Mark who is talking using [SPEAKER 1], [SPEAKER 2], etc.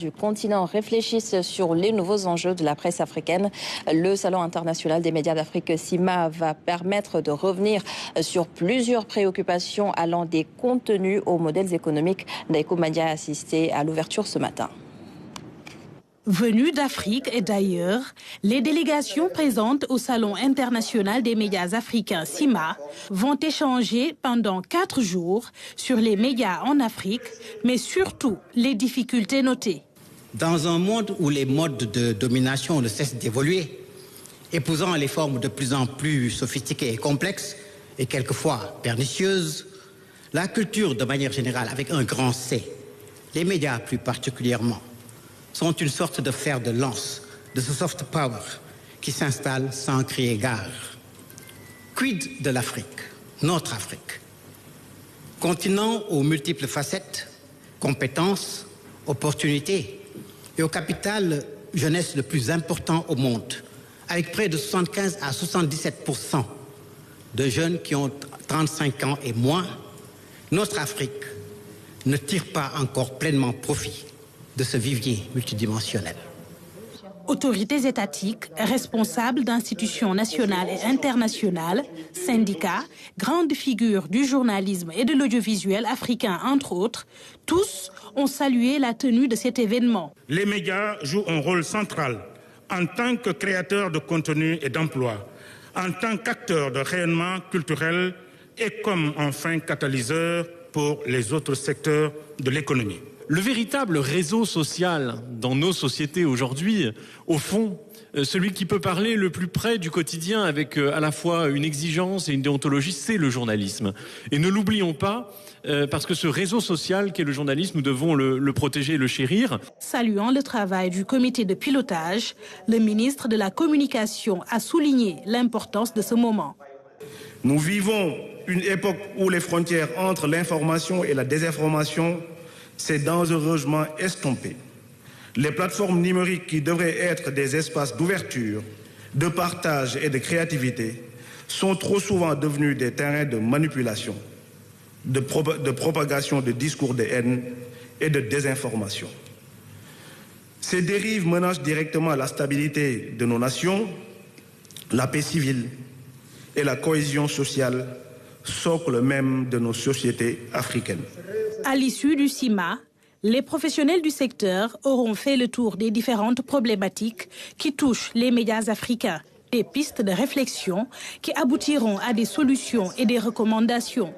[SPEAKER 1] Du continent réfléchissent sur les nouveaux enjeux de la presse africaine. Le Salon international des médias d'Afrique, CIMA, va permettre de revenir sur plusieurs préoccupations allant des contenus aux modèles économiques. Daiko Madia a assisté à l'ouverture ce matin.
[SPEAKER 2] Venus d'Afrique et d'ailleurs, les délégations présentes au Salon international des médias africains CIMA vont échanger pendant 4 jours sur les médias en Afrique, mais surtout les difficultés notées.
[SPEAKER 3] Dans un monde où les modes de domination ne cessent d'évoluer, épousant les formes de plus en plus sophistiquées et complexes, et quelquefois pernicieuses, la culture de manière générale, avec un grand C, les médias plus particulièrement, sont une sorte de fer de lance de ce soft power qui s'installe sans crier gare. Quid de l'Afrique, notre Afrique? Continent aux multiples facettes, compétences, opportunités, et au capital jeunesse le plus important au monde, avec près de 75 à 77% de jeunes qui ont 35 ans et moins, notre Afrique ne tire pas encore pleinement profit de ce vivier multidimensionnel.
[SPEAKER 2] Autorités étatiques, responsables d'institutions nationales et internationales, syndicats, grandes figures du journalisme et de l'audiovisuel africain, entre autres, tous ont salué la tenue de cet événement.
[SPEAKER 4] Les médias jouent un rôle central en tant que créateurs de contenu et d'emplois, en tant qu'acteurs de rayonnement culturel et comme enfin catalyseurs pour les autres secteurs de l'économie.
[SPEAKER 5] Le véritable réseau social dans nos sociétés aujourd'hui, au fond, celui qui peut parler le plus près du quotidien avec à la fois une exigence et une déontologie, c'est le journalisme. Et ne l'oublions pas, parce que ce réseau social qu'est le journalisme, nous devons le protéger et le chérir.
[SPEAKER 2] Saluant le travail du comité de pilotage, le ministre de la Communication a souligné l'importance de ce moment.
[SPEAKER 6] Nous vivons une époque où les frontières entre l'information et la désinformation s'est dangereusement estompée. Les plateformes numériques qui devraient être des espaces d'ouverture, de partage et de créativité sont trop souvent devenues des terrains de manipulation, de propagation de discours de haine et de désinformation. Ces dérives menacent directement la stabilité de nos nations, la paix civile et la cohésion sociale, socle même de nos sociétés africaines.
[SPEAKER 2] À l'issue du CIMA, les professionnels du secteur auront fait le tour des différentes problématiques qui touchent les médias africains, des pistes de réflexion qui aboutiront à des solutions et des recommandations.